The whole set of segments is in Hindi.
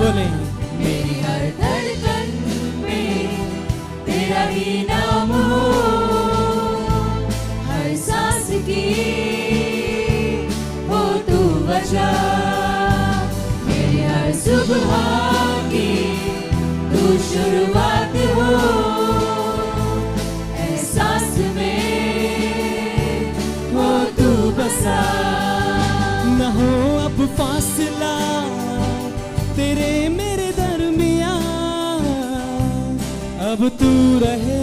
बोले, मेरी हर धड़कन में तेरा ही नाम हो, हर सांस की हो तू वजह, मेरी हर सुबह की तू शुरुआत हो, एहसास में हो तू बसा। न हो अब फासला तेरे मेरे दरमिया, अब तू रहे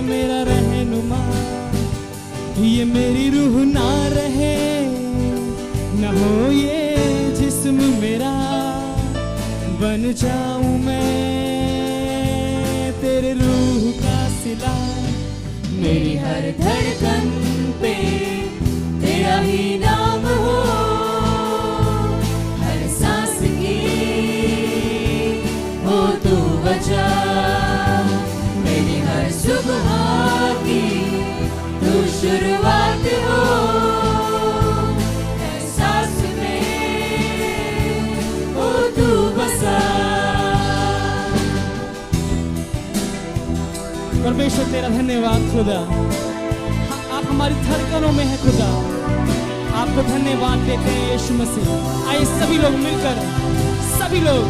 मेरा रहनुमा। ये मेरी रूह ना रहे, न हो ये जिस्म मेरा, बन जाऊं मैं तेरे रूह का सिला। मेरी हर धड़कन पे तेरा ही नाम हो, हर सांस की हो तू वजह, मेरी हर सुबह की तू शुरुआत हो, एहसास में हो तू बसा। परमेश्वर तेरा धन्यवाद खुदा, आप हमारी धड़कनों में है खुदा। आपको धन्यवाद देते हैं यीशु मसीह। आइए सभी लोग मिलकर, सभी लोग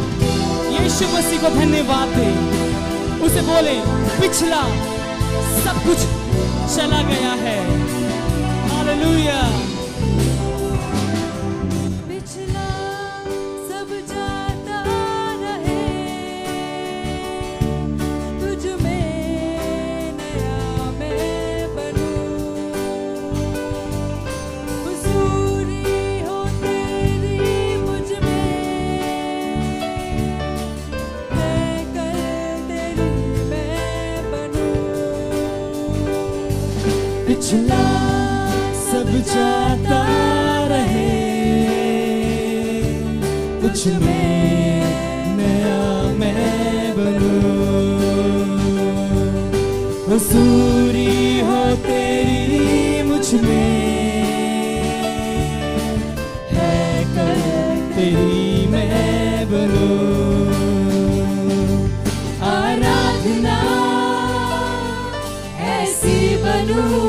यीशु मसीह को धन्यवाद दें। उसे बोले, पिछला सब कुछ चला गया है। हालेलुया। पिछला सब जाता रहे, तुझ में नया मैं बनूं, हुजूरी हो तेरी मुझ में, है कर तेरी मैं बनूं। पिछला सब जाता रहे, कुछ में नया मैं बनूं, हुजूरी हो तेरी मुझ में, है कर तेरी मैं बनूं। आराधना ऐसी बनूं,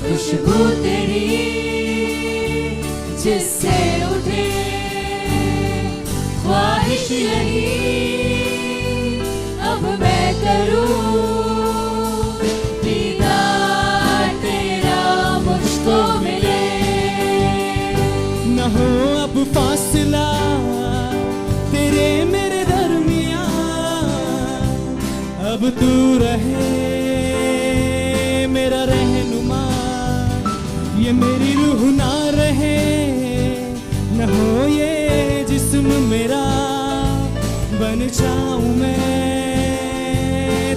खुशबू तेरी जिससे उठे ख्वाहिश यही, अब मैं करूं दीदार तेरा मुझको मिले। न हो अब फासला तेरे मेरे दरमिया, अब तू रहे मेरा रहनुमा। ये मेरी रूह ना रहे, न हो ये जिस्म मेरा, बन जाऊं मैं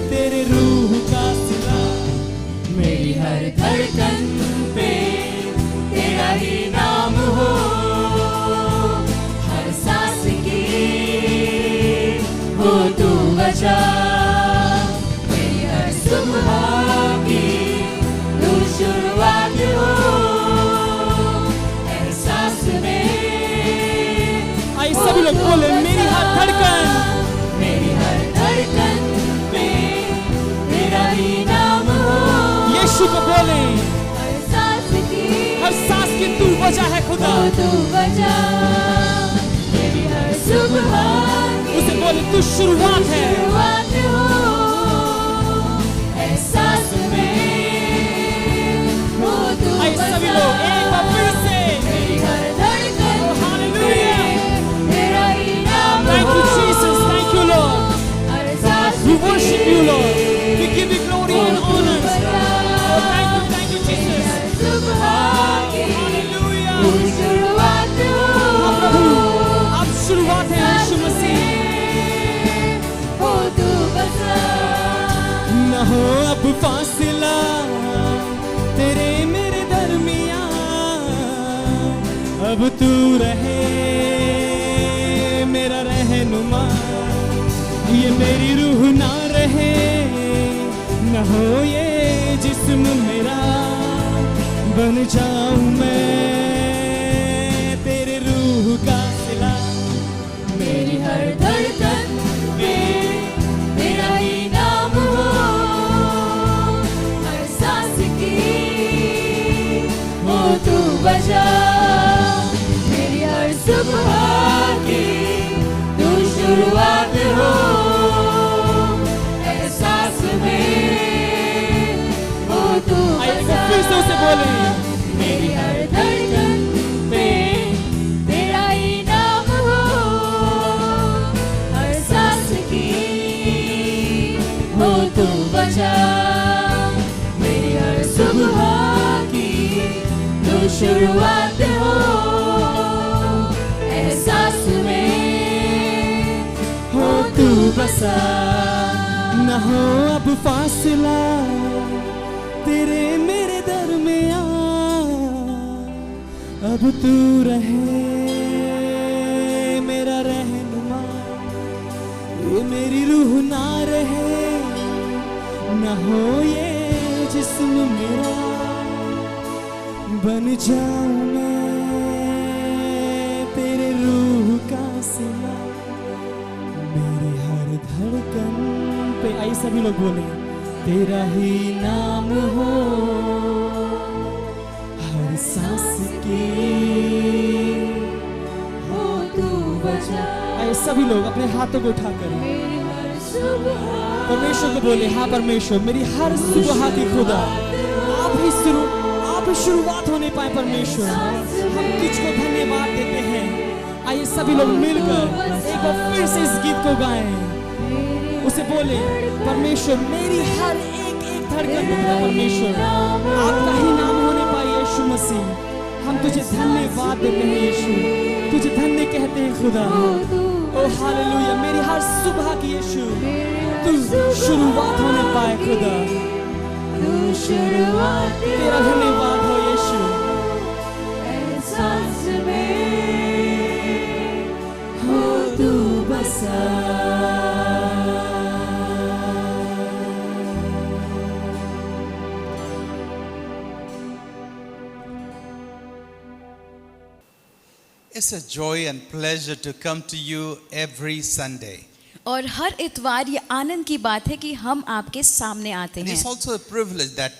तेरे रूह का सिला। मेरी हर धड़कन पे तेरा ही नाम हो, हर सांस की हो तू वजह, मेरी हर सुबह की तू शुरुआत हो, एहसास में। आई सभी लोग बोले, मेरी हर धड़कन, मेरी हर धड़कन पे तेरा ही नाम हो, यीशु को बोले, हर सांस की तू वजह है खुदा। तू वजह, मेरी हर सुबह उसे बोले, तू शुरुआत है। शुरुआत हो, एहसास में हो तू आइए सभी लोग एक बार फिर से, मेरी हर धड़कन हालेलुया। तेरा ही नाम हो। Thank you Jesus, thank you Lord. हर सांस We worship you Lord. We give you glory and honor. Oh thank you Jesus. सुबह की हालेलुया। तू शुरुआत हो, प्रभु अब शुरुआत है यीशु मसीह। हो तू बसा। न हो अब फासला तेरे मेरे दरमिया, अब तू रहे मेरा रहनुमा। ये मेरी रूह ना रहे, न हो ये जिस्म मेरा, बन जाऊं मैं तेरे रूह का सिला। जोर से बोले मेरी हर धड़कन पे तेरा ही नाम हो, हर सांस की हो तू बचा, मेरी हर सुबह की तू शुरुआत हो, एहसास में हो तू बसा। न हो अब फासला तेरे मेरे दरमियां, अब तू रहे मेरा रहनुमा, ये मेरी रूह ना रहे, न हो ये जिस्म मेरा, बन जाऊं मैं तेरे रूह का सिला, मेरी हर धड़कन पे। आई सभी लोग बोले तेरा ही नाम हो, हर सांस की हो तू बचा, आए सभी लोग अपने हाथों को उठाकर मेरी हर सुबह परमेश्वर को बोले हाँ परमेश्वर मेरी हर सुबह की खुदा आप ही शुरुआत होने पाए परमेश्वर, हम तुझको धन्यवाद देते हैं। आइए सभी लोग मिलकर एक बार फिर से इस गीत को गाएं, उसे बोले परमेश्वर मेरी हर एक धड़कन खुदा परमेश्वर आपका ही नाम होने पाए यीशु मसीह, हम तुझे धन्यवाद देते हैं यीशु, तुझे धन्य कहते हैं खुदा। ओ हालेलुया, मेरी हर सुबह की यीशु तू शुरुआत होने पाए खुदा, तू शुरुआत तेरा धन्यवाद हो यीशु। एहसास में हो तू बसा। It's a joy and pleasure to come to you every Sunday. और हर इतवार ये आनंद की बात है कि हम आपके सामने आते And हैं it's also a privilege that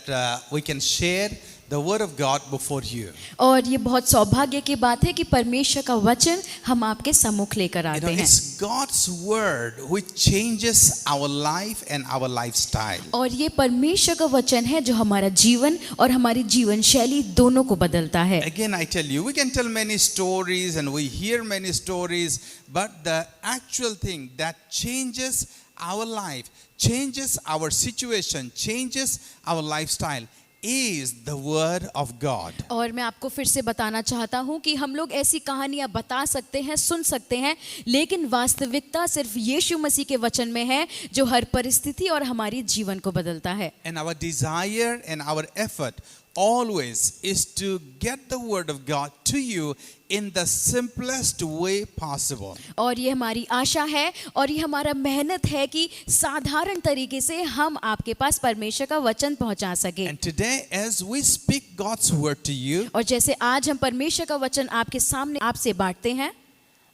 we can share the word of God before you. और ये बहुत सौभाग्य की बात है कि परमेश्वर का वचन हम आपके सम्मुख लेकर You आते know, हैं it's God's word which changes our life and our lifestyle. और ये परमेश्वर का वचन है जो हमारा जीवन और हमारी जीवन शैली दोनों को बदलता है। Again, I tell you, we can tell many stories and we hear many stories, but the actual thing that changes our life, changes our situation, changes our lifestyle is the word of God. और मैं आपको फिर से बताना चाहता हूँ कि हम लोग ऐसी कहानियाँ बता सकते हैं, सुन सकते हैं, लेकिन वास्तविकता सिर्फ यीशु मसीह के वचन में है जो हर परिस्थिति और हमारी जीवन को बदलता है। And our desire and our effort always is to get the word of God to you in the simplest way possible. और ये हमारी आशा है और ये हमारा मेहनत है कि साधारण तरीके से हम आपके पास परमेश्वर का वचन पहुंचा सके। And today, as we speak God's word to you, और जैसे आज हम परमेश्वर का वचन आपके सामने आपसे बांटते हैं,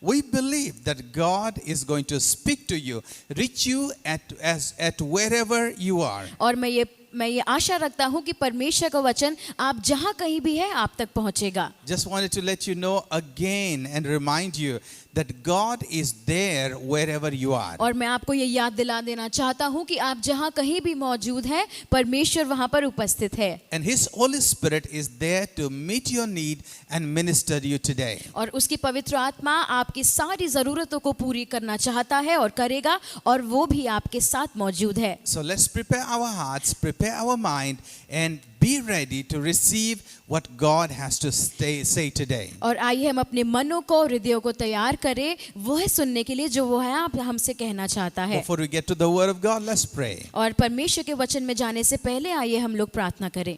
we believe that God is going to speak to you, reach you at wherever you are. और मैं ये आशा रखता हूँ कि परमेश्वर का वचन आप जहाँ कहीं भी है आप तक पहुँचेगा। Just wanted to let you know again and remind you that God is there wherever you are. और मैं आपको ये याद दिला देना चाहता हूँ कि आप जहाँ कहीं भी मौजूद हैं परमेश्वर वहाँ पर उपस्थित है। And His Holy Spirit is there to meet your need and minister to you today. और उसकी पवित्र आत्मा आपकी सारी ज़रूरतों को पूरी करना चाहता है और करेगा, और वो भी आपके साथ मौजूद है। So let's prepare our hearts, prepare our mind, and be ready to receive what God has to say today. और आइए हम अपने मनों को और हृदयों को तैयार करें वह सुनने के लिए जो वो है आप हमसे कहना चाहता है। Before we get to the word of God, let's pray. और परमेश्वर के वचन में जाने से पहले आइए हम लोग प्रार्थना करें।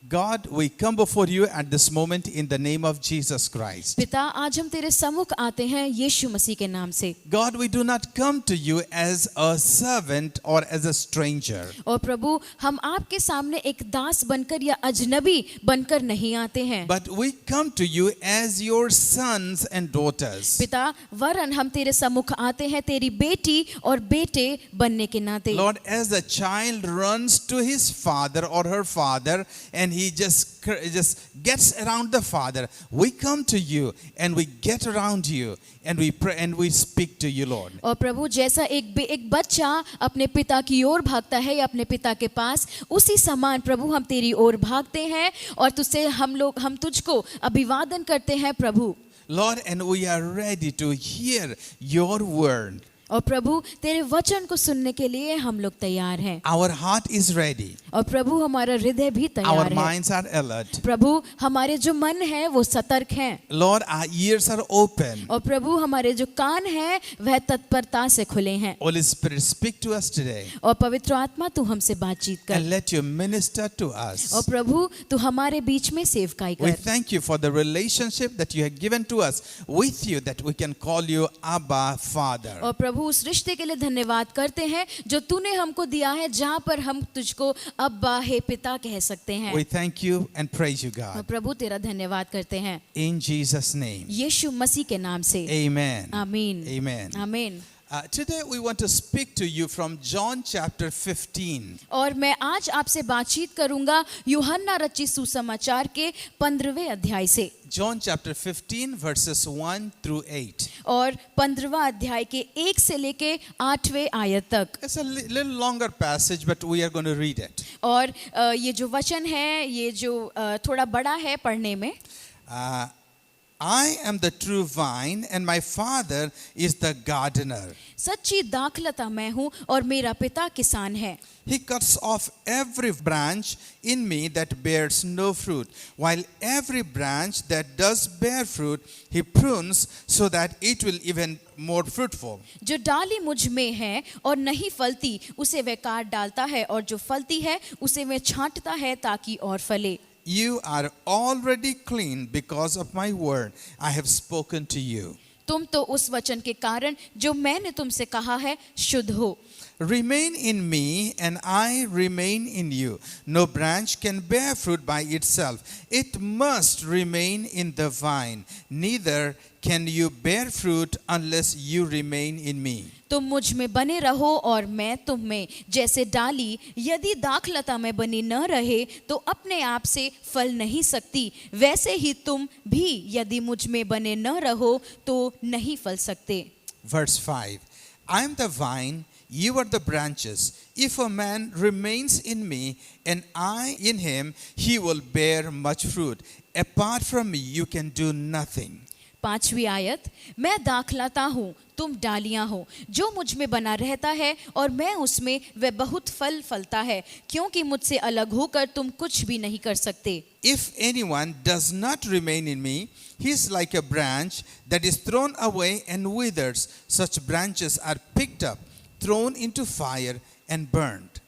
God, we come before you at this moment in the name of Jesus Christ. पिता, आज हम तेरे सम्मुख आते हैं यीशु मसीह के नाम से। God, we do not come to you as a servant or as a stranger. और प्रभु, हम आपके सामने एक दास बनकर या अजनबी बनकर नहीं आते हैं, But we come to you as your sons and daughters. पिता, वरन हम तेरे सम्मुख आते हैं तेरी बेटी और बेटे बनने के नाते। Lord, as a child runs to his father or her father and and he just gets around the Father. We come to you and we get around you and we pray and we speak to you, Lord. और प्रभु जैसा एक बच्चा अपने पिता की ओर भागता है या अपने पिता के पास, उसी समान प्रभु हम तेरी ओर भागते हैं और तुझसे हम तुझको अभिवादन करते हैं प्रभु। Lord, and we are ready to hear your word. और प्रभु तेरे वचन को सुनने के लिए हम लोग तैयार हैं। Our heart is ready. और प्रभु हमारा हृदय भी Our तैयार है। minds are alert. प्रभु हमारे जो मन है वो सतर्क हैं। Lord, our ears are open. और प्रभु हमारे जो कान हैं वह तत्परता से खुले हैं। Holy Spirit, speak to us today और पवित्र आत्मा तू हमसे बातचीत कर। and let you minister to और us. प्रभु तू हमारे बीच में सेवकाई We कर। thank you for the relationship that you have given to us with you, that we can call you Abba, Father. और प्रभु उस रिश्ते के लिए धन्यवाद करते हैं जो तूने हमको दिया है, जहाँ पर हम तुझको अब्बा हे पिता कह सकते हैं। We thank you and praise you, और God. प्रभु तेरा धन्यवाद करते हैं In Jesus' name. यीशु मसीह के नाम से। Amen. आमीन। Amen. आमीन। Today we want to speak to you from John chapter 15. और मैं आज आपसे बातचीत करूंगा यूहन्ना रचित सुसमाचार के 15वें अध्याय से। John chapter 15 verses 1 through 8. और 15वां अध्याय के 1 से लेके 8वें आयत तक। It's a little longer passage, but we are going to read it. और ये जो वचन है ये जो थोड़ा बड़ा है पढ़ने में। I am the true vine and my Father is the gardener. सच्ची दाखलता मैं हूँ और मेरा पिता किसान है। He cuts off every branch in me that bears no fruit, while every branch that does bear fruit, he prunes so that it will even more fruitful. जो डाली मुझ में है और नहीं फलती उसे वह काट डालता है, और जो फलती है उसे वह छांटता है ताकि और फले। You are already clean because of my word I have spoken to you. तुम तो उस वचन के कारण जो मैंने तुमसे कहा है शुद्ध हो। Remain in me and I remain in you. No branch can bear fruit by itself. It must remain in the vine. Neither can you bear fruit unless you remain in me. तुम मुझ में बने रहो और मैं तुम में, जैसे डाली यदि दाखलता में बनी न रहे तो अपने आप से फल नहीं सकती, वैसे ही तुम भी यदि मुझ में बने न रहो तो नहीं फल सकते। Verse 5. I am the vine, you are the branches. If a man remains in me and I in him, he will bear much fruit. Apart from me, you can do nothing. 5वीं आयत, मैं दाखलता हूँ तुम डालियां हो, जो मुझ में बना रहता है और मैं उसमें, वह बहुत फल फलता है, क्योंकि मुझसे अलग होकर तुम कुछ भी नहीं कर सकते। If anyone does not remain in me, he is like a branch that is thrown away and withers. Such branches are picked up, thrown into fire and burned.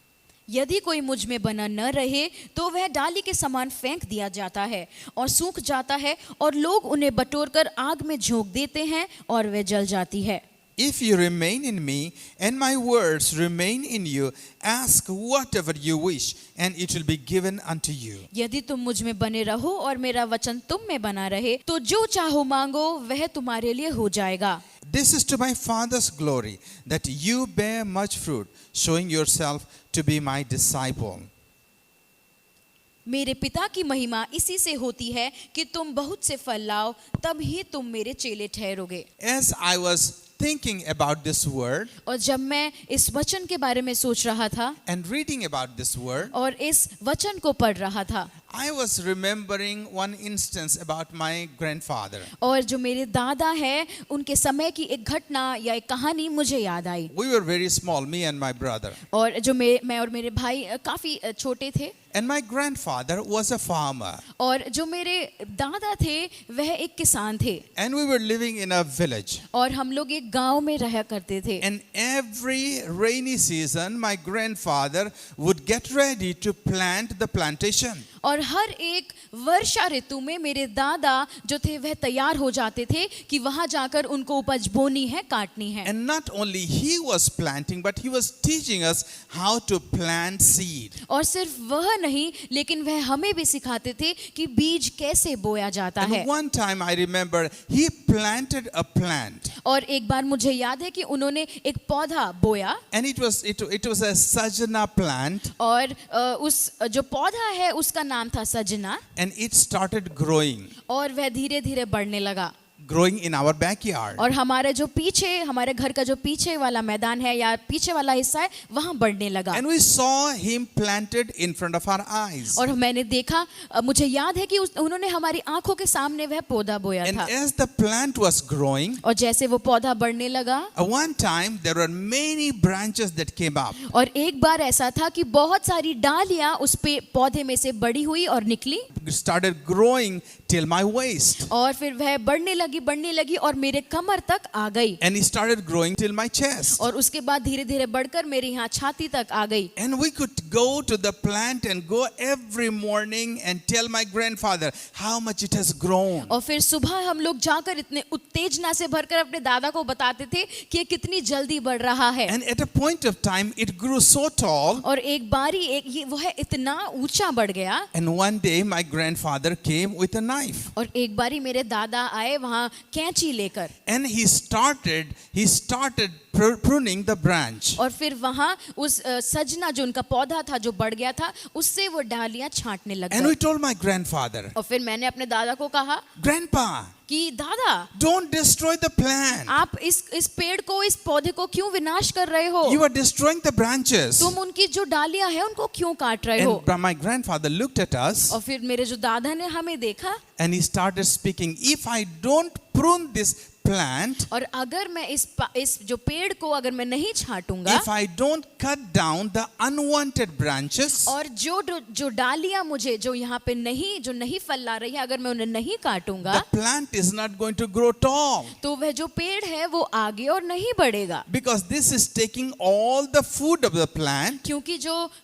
यदि कोई मुझ में बना न रहे तो वह डाली के समान फेंक दिया जाता है और सूख जाता है, और लोग उन्हें बटोरकर आग में झोंक देते हैं और वह जल जाती है। If you remain in me and my words remain in you, ask whatever you wish and it will be given unto you. यदि तुम मुझ में बने रहो और मेरा वचन तुम में बना रहे तो जो चाहो मांगो वह तुम्हारे लिए हो जाएगा। This is to my Father's glory, that you bear much fruit, showing yourself to be my disciple. मेरे पिता की महिमा इसी से होती है कि तुम बहुत से फल लाओ, तब ही तुम मेरे चेले ठहरोगे। As I was thinking about this word और जब मैं इस वचन के बारे में सोच रहा था and reading about this word, और इस वचन को पढ़ रहा था, I was remembering one instance about my grandfather. और जो मेरे दादा हैं उनके समय की एक घटना या एक कहानी मुझे याद आई। We were very small, me and my brother. और जो मैं और मेरे भाई काफी छोटे थे, And my grandfather was a farmer. और जो मेरे दादा थे वह एक किसान थे, And we were living in a village. और हम लोग एक गांव में रहा करते थे। And every rainy season, my grandfather would get ready to plant the plantation. और हर एक वर्षा ऋतु में मेरे दादा जो थे वह तैयार हो जाते थे कि वहां जाकर उनको उपज बोनी है, काटनी है। And not only he was planting, but he was teaching us how to plant seed. और सिर्फ वह नहीं, लेकिन वह हमें भी सिखाते थे कि बीज कैसे बोया जाता है। And one time I remember he planted a plant. और एक बार मुझे याद है कि उन्होंने एक पौधा बोया, And it was a sajna plant, और उस जो पौधा है उसका नाम था सजना, and it started growing और वह धीरे धीरे बढ़ने लगा। in our backyard. और हमारे जो पीछे, हमारे घर का जो पीछे वाला मैदान है या पीछे वाला हिस्सा है, वहां बढ़ने लगा। And we saw him planted in front of our eyes. और मैंने देखा, मुझे याद है कि उन्होंने हमारी आंखों के सामने वह पौधा बोया And था। as the plant was growing, और जैसे वो पौधा बढ़ने लगा, one time there were many branches that came up. और एक बार ऐसा था कि बहुत सारी डालियां उस पे पौधे में से बड़ी हुई और निकली, Started growing till my waist. और फिर वह बढ़ने लगी और मेरे कमर तक आ गई, And it started growing till my chest. और उसके बाद धीरे धीरे बढ़कर मेरे यहाँ छाती तक आ गई। And we could go to the plant and go every morning and tell my grandfather how much it has grown. और फिर सुबह हम लोग जाकर इतने उत्तेजना से भरकर अपने दादा को बताते थे कि ये कितनी जल्दी बढ़ रहा है। And at a point of time it grew so tall. और एक बारी वो है इतना ऊंचा बढ़ गया, And one day my grandfather came with a knife. और एक बारी मेरे दादा आए वहां कैंची लेकर, And he started pruning the branch. और फिर वहां उस सजना जो उनका पौधा था जो बढ़ गया था उससे वो डालियां छांटने लग And we गए। told my grandfather, और फिर मैंने अपने दादा को कहा Grandpa, कि दादा, don't destroy the plant. आप इस पेड़ को, इस पौधे को क्यों विनाश कर रहे हो? You are destroying the branches. तुम उनकी जो डालियां हैं उनको क्यों काट रहे हो? And my grandfather looked at us और फिर मेरे जो दादा ने हमें देखा, and he started speaking, if I don't prune this plant, और अगर मैं इस जो पेड़ को अगर मैं नहीं छांटूंगा, if I don't cut down the unwanted branches, और जो डालियां मुझे जो यहाँ पे जो नहीं फल ला रही है, अगर मैं उन्हें नहीं काटूंगा, the plant is not going to grow tall. तो वह जो पेड़ है वो आगे और नहीं बढ़ेगा, Because this is taking all the food of the plant, क्योंकि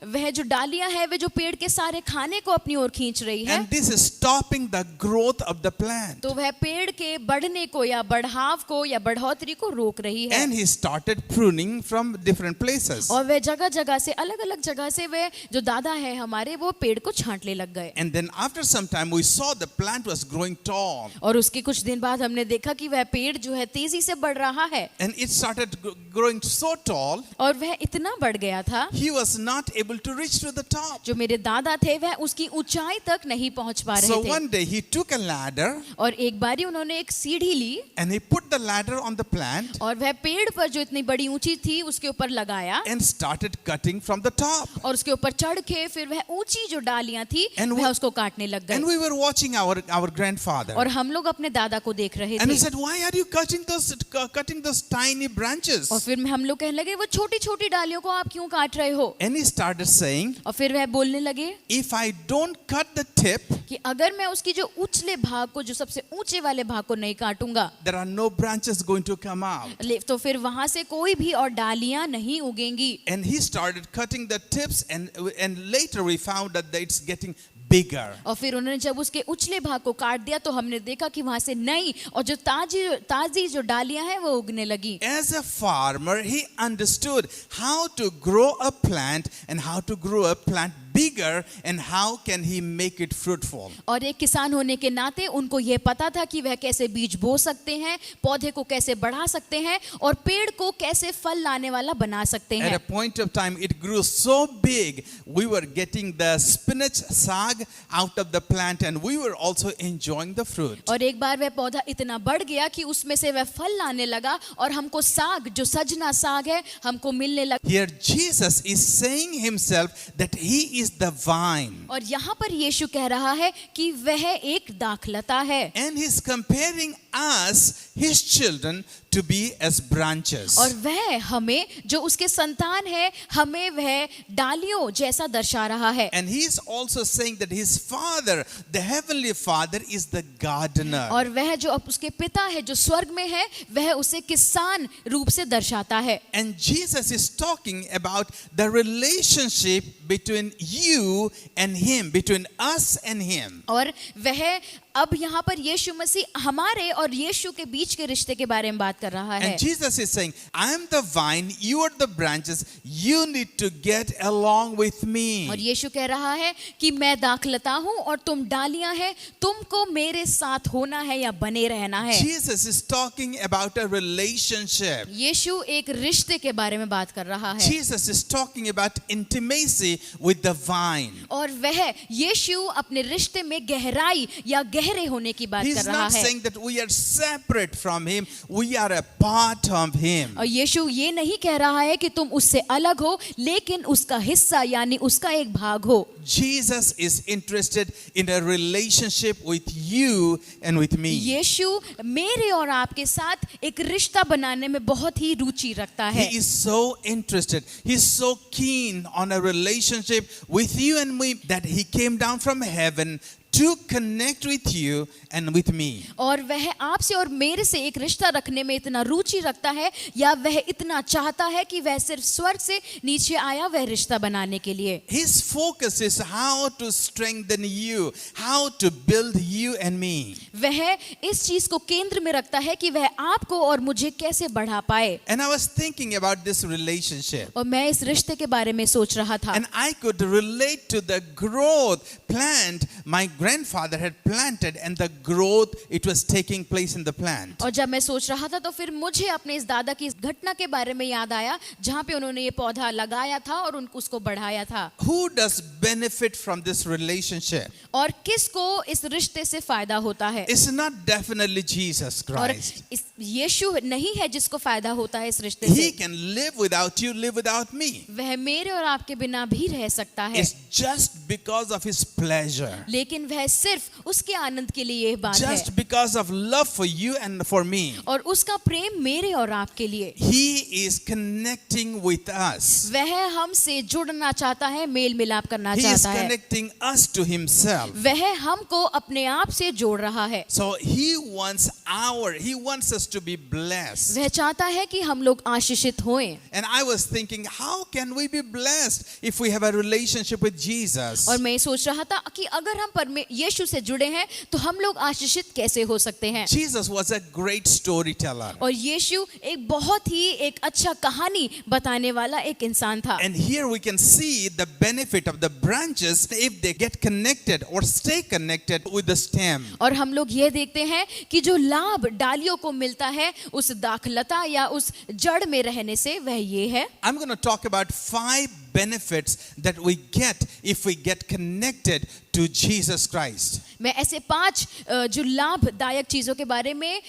वह जो डालियां है वे जो पेड़ के सारे खाने को अपनी ओर खींच रही है, and this is stopping the growth of the plant. तो वह पेड़ के बढ़ने को या बढ़ाव को या बढ़ोतरी को रोक रही है। And he started pruning from different places. और वे जगह जगह से, अलग अलग जगह से वे जो दादा है हमारे, वो पेड़ को छांटने लग गए। And then after some time we saw the plant was growing tall. और उसके कुछ दिन बाद हमने देखा कि वह पेड़ जो है तेजी से बढ़ रहा है, And it started growing so tall, और वह इतना बढ़ गया था, he was not able to reach to the top. जो मेरे दादा थे वह उसकी ऊंचाई तक नहीं पहुंच पा रहे So थे। one day he took a ladder और एक बारी उन्होंने एक सीढ़ी ली, and he put the ladder on the plant और वह पेड़ पर जो इतनी बड़ी ऊंची थी उसके ऊपर लगाया, and started cutting from the top. और उसके ऊपर चढ़ के फिर वह ऊंची जो डालियां थी And वह उसको काटने लग And गए। we were watching our grandfather. और हम लोग अपने दादा को देख रहे And he थे, said, why are you cutting those tiny branches? और फिर हम लोग कहने लगे वो छोटी छोटी डालियों को आप क्यों काट रहे हो? And he started saying, और फिर वह बोलने लगे if I don't cut the tip, कि अगर मैं उसकी जो उछले भाग को, जो सबसे ऊंचे वाले भाग को नहीं काटूंगा, there are no branches going to come out. तो फिर वहां से कोई भी और डालियां नहीं उगेंगी। And he started cutting the tips, and later we found that it's getting bigger. और फिर उन्होंने जब उसके उछले भाग को काट दिया तो हमने देखा कि वहां से नई और जो ताजी जो डालियां हैं वो उगने लगी। As a farmer, he understood how to grow a plant and how to grow a plant bigger and how can he make it fruitful. और एक किसान होने के नाते उनको यह पता था कि वह कैसे बीज बो सकते हैं, पौधे को कैसे बढ़ा सकते हैं और पेड़ को कैसे फल लाने वाला बना सकते At हैं। a point of time, it grew so big, we were getting the spinach saag out of the plant and we were also enjoying the fruit. और एक बार वह पौधा इतना बढ़ गया कि उसमें से वह फल लाने लगा और हमको साग, जो सजना साग है, हमको मिलने लगा। Here Jesus is saying himself that he is the vine. और यहाँ पर यीशु कह रहा है कि वह एक दाखलता है। And he's comparing us, his children, to be as branches. और वह हमें, जो उसके संतान है, हमें वह डालियों जैसा दर्शा रहा है। And he is also saying that his father, the heavenly father, is the gardener. और वह जो अब उसके पिता है जो स्वर्ग में है, वह उसे किसान रूप से दर्शाता है। And Jesus is talking about the relationship between you and him, between us and him. और वह अब यहाँ पर यीशु मसीह हमारे और यीशु के बीच के रिश्ते के बारे में बात कर रहा है। And Jesus is saying, I am the vine, you are the branches, you need to get along with me. और यीशु कह रहा है कि मैं दाखलता हूँ और तुम डालियां हैं, तुमको मेरे साथ होना है या बने रहना है। Jesus is talking about a relationship. यीशु एक रिश्ते के बारे में बात कर रहा है। Jesus is talking about intimacy with the vine. और वह यीशु अपने रिश्ते में गहराई या गहरे होने की बात He's कर रहा not है। saying that we are separate from him, we are a part of him. और यीशु ये नहीं कह रहा है कि तुम उससे अलग हो, लेकिन उसका हिस्सा यानी उसका एक भाग हो। Jesus is interested in a relationship with you and with me. यीशु मेरे और आपके साथ एक रिश्ता बनाने में बहुत ही रुचि रखता है। He is so interested. He's so keen on a relationship with you and me that he came down from heaven to connect with you and with me. और वह आपसे और मेरे से एक रिश्ता रखने में इतना रुचि रखता है या वह इतना चाहता है कि वह सिर्फ स्वर्ग से नीचे आया वह रिश्ता बनाने के लिए। His focus is how to strengthen you, how to build you and me. वह इस चीज को केंद्र में रखता है कि वह आपको और मुझे कैसे बढ़ा पाए। And I was thinking about this relationship. और मैं इस रिश्ते के बारे में सोच रहा था। And I could relate to the growth plant my grandfather had planted and the growth it was taking place in the plant. और जब मैं सोच रहा था तो फिर मुझे अपने इस दादा की इस घटना के बारे में याद आया जहाँ पे उन्होंने ये पौधा लगाया था और उसको बढ़ाया था। Who does benefit from this relationship? और किसको इस रिश्ते से फायदा होता है? It's not definitely Jesus और Christ. इस यीशु नहीं है जिसको फायदा होता है इस रिश्ते He से। can live without you, live without me. वह मेरे और आपके बिना भी रह सकता है। It's just because of his pleasure. लेकिन वह सिर्फ उसके आनंद के लिए यह बात है। Just because of love for you and for me. और उसका प्रेम मेरे और आपके लिए। He is connecting with us. वह हमसे जुड़ना चाहता है, मेल मिलाप करना He is चाहता है। connecting us to himself. वह हमको अपने आप से जोड़ रहा है। So he wants us to be blessed. वह चाहता है कि हम लोग आशीषित होएं। And I was thinking, how can we be blessed if we have a relationship with Jesus? और मैं सोच रहा था कि अगर हम यीशु से जुड़े हैं तो हम लोग आशीषित कैसे हो सकते हैं। Jesus was a great storyteller. और यीशु एक बहुत ही एक अच्छा कहानी बताने वाला एक इंसान था। And here we can see the benefit of the branches if they get connected or stay connected with the stem. और हम लोग ये देखते हैं कि जो लाभ डालियों को मिलता है उस दाखलता या उस जड़ में रहने से वह ये है। I'm going to talk about 5 benefits that we get if we get connected to Jesus Christ. मैं ऐसे 5 जो लाभदायक चीजों के बारे में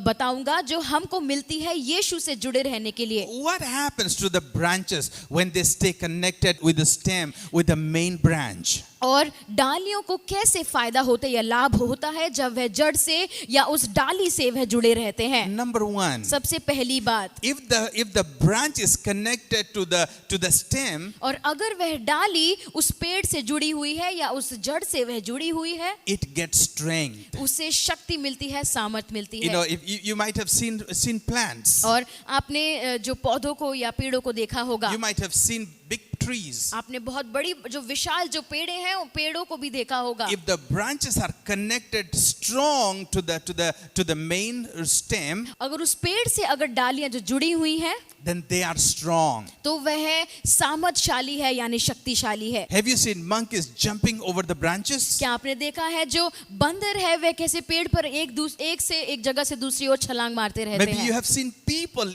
बताऊंगा जो हमको मिलती है यीशु से जुड़े रहने के लिए। What happens to the branches when they stay connected with the stem, with the main branch? और डालियों को कैसे फायदा होता है या लाभ होता है जब वह जड़ से या उस डाली से वह जुड़े रहते हैं। Number 1, सबसे पहली बात, if the branch is connected to the stem, और अगर वह डाली उस पेड़ से जुड़ी हुई है या उस जड़ से वह जुड़ी हुई है, it gets strength. उसे शक्ति मिलती है, सामर्थ मिलती You know, है। if you might have seen plants. और आपने जो पौधों को या पेड़ों को देखा होगा, You might have seen big trees. आपने बहुत बड़ी जो विशाल जो पेड़े हैं उन पेड़ों को भी देखा होगा। If the branches are connected strong to the main stem, अगर उस पेड़ से अगर डालियां जो जुड़ी हुई हैं then they are strong. तो वह सामर्थशाली है यानी शक्तिशाली है। Have you seen monkeys jumping over the branches? क्या आपने देखा है जो बंदर है वह कैसे पेड़ पर एक से एक जगह से दूसरी ओर छलांग मारते रहते Maybe you हैं। have seen people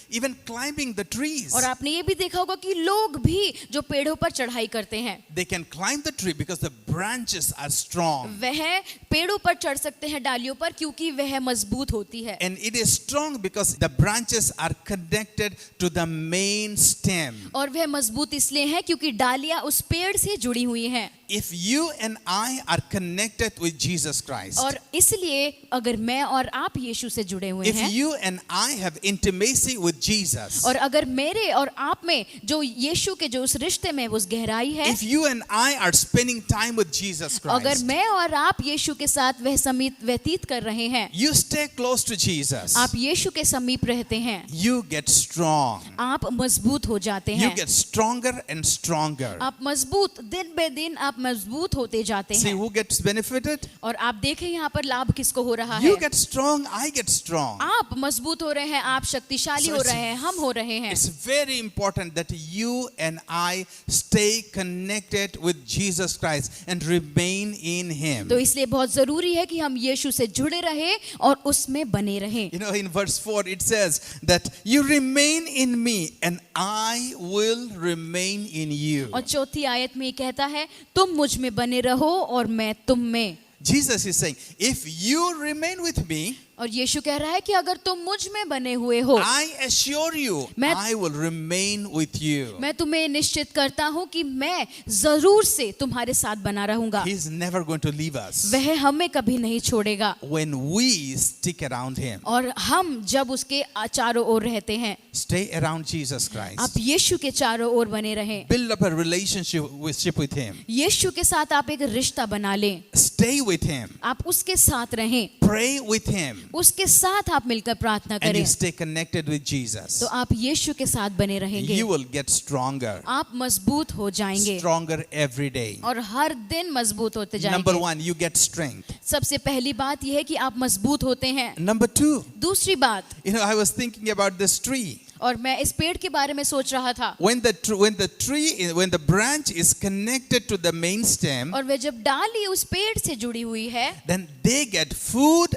even climbing the trees. और आपने ये भी देखा होगा कि लोग भी जो पेड़ों पर चढ़ाई करते हैं They can climb the tree because the branches are strong. वह पेड़ों पर चढ़ सकते हैं डालियों पर क्योंकि वह मजबूत होती है। And it is strong because the branches are connected to the main stem. और वह मजबूत इसलिए है क्योंकि डालियां उस पेड़ से जुड़ी हुई हैं। If you and I are connected with Jesus Christ, और इसलिए अगर मैं और आप यीशु से जुड़े हुए if हैं, you and I have intimacy with Jesus, और अगर मेरे और आप में जो यीशु के जो उस रिश्ते में उस गहराई है, if you and I are spending time with Jesus अगर Christ, मैं और आप यीशु के साथ वह समय व्यतीत कर रहे हैं, you stay close to Jesus, आप यीशु के समीप रहते हैं, you get strong. आप मजबूत हो जाते You हैं। get stronger and stronger. आप मजबूत, दिन बे दिन आप मजबूत होते जाते See हैं। who gets benefited? और आप देखें यहाँ पर लाभ किसको हो रहा है? You get strong, I get strong. आप मजबूत हो रहे हैं, आप शक्तिशाली So हो it's- रहे हैं, हम हो रहे हैं। It's very important that you and I stay connected with Jesus Christ and remain in Him. तो इसलिए बहुत जरूरी है कि हम यीशु से जुड़े रहे और उसमें बने रहें। You know, in verse 4 it says that you remain in me and I will remain in you. और चौथी आयत में ये कहता है, तुम मुझ में बने रहो और मैं तुम में। Jesus is saying, if you remain with me, और यीशु कह रहा है कि अगर तुम मुझ में बने हुए हो, I assure you, मैं- I will remain with you. मैं तुम्हें निश्चित करता हूं कि मैं जरूर से तुम्हारे साथ बना रहूंगा। He's never going to leave us वह हमें कभी नहीं छोड़ेगा। when we stick around Him. और हम जब उसके चारों ओर रहते हैं, Stay around Jesus आप Christ. यीशु के चारों ओर बने रहें। Build up a relationship with Him. यीशु के साथ आप एक रिश्ता बना लें, Stay with Him. आप उसके साथ रहें, Pray with Him. उसके साथ आप मिलकर प्रार्थना And करें, you stay connected with Jesus. तो आप यीशु के साथ बने रहेंगे। You will get stronger. आप मजबूत हो जाएंगे Stronger every day. और हर दिन मजबूत होते Number जाएंगे। 1, you get strength. सबसे पहली बात यह है कि आप मजबूत होते हैं। Number 2, दूसरी बात, I was thinking about this tree. और मैं इस पेड़ के बारे में सोच रहा था, When the branch is connected to the main stem, और वह जब डाली उस पेड़ से जुड़ी हुई है, then they get food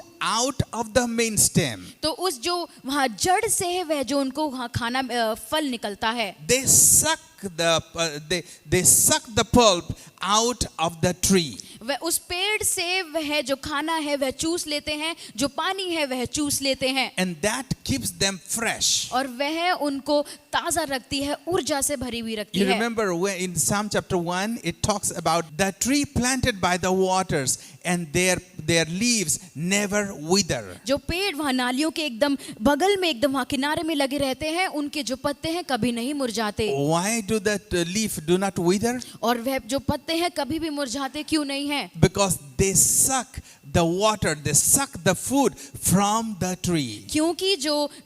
out of the main stem. तो उस जो वहाँ जड़ से है वह जो उनको वहाँ खाना फल निकलता है, They suck they suck the pulp out of the tree. वह उस पेड़ से वह जो खाना है वह चूस लेते हैं, जो पानी है वह चूस लेते हैं, And that keeps them fresh. और वह उनको ताजा रखती है, ऊर्जा से भरी हुई रखती You है। remember when in Psalm chapter 1, it talks about the tree planted by the waters and their leaves never wither. जो पेड़ वहाँ नालियों के एकदम बगल में, एकदम वहाँ किनारे में लगे रहते हैं, उनके जो पत्ते हैं कभी नहीं मुरझाते। Why do that leaf do not wither? और वह जो पत्ते हैं कभी भी मुरझाते क्यों नहीं हैं? Because they suck the water, they suck the food from the tree. क्योंकि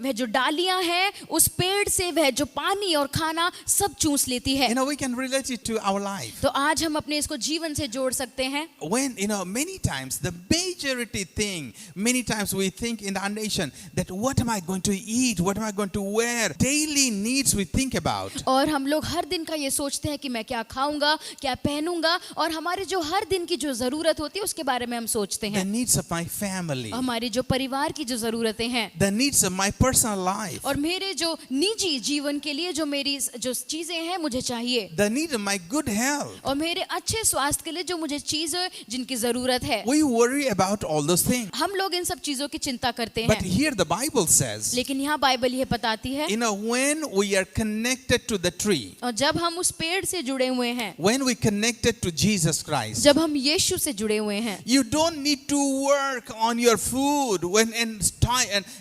वह जो डालियां हैं उस पेड़ से वह जो पानी और खाना सब चूस लेती है। We can relate it to our life. तो आज हम अपने इसको जीवन से जोड़ सकते हैं। When, many times the majority thing, many times we think in our nation that what am I going to eat, what am I going to wear, daily needs we think about. और हम लोग हर दिन का ये सोचते हैं कि मैं क्या खाऊंगा, क्या पहनूंगा, और हमारे जो हर दिन की जो जरूरत होती है उसके बारे में हम सोचते The हैं। needs of my family, हमारी जो परिवार की जो जरूरतें हैं, the needs of my personal life, और मेरे जो निजी जीवन के लिए जो मेरी जो चीजें हैं मुझे चाहिए, the need of my good health. और मेरे अच्छे स्वास्थ्य के लिए जो मुझे चीजें जिनकी जरूरत है, We worry about all those things. हम लोग इन सब चीजों की चिंता करते But हैं। here the Bible says, लेकिन यहाँ बाइबल ये बताती है, when we are connected to the tree, और जब हम उस पेड़ से जुड़े हुए हैं, when we connected to Jesus Christ, जब हम यीशु से जुड़े हुए हैं, you don't need to work on your food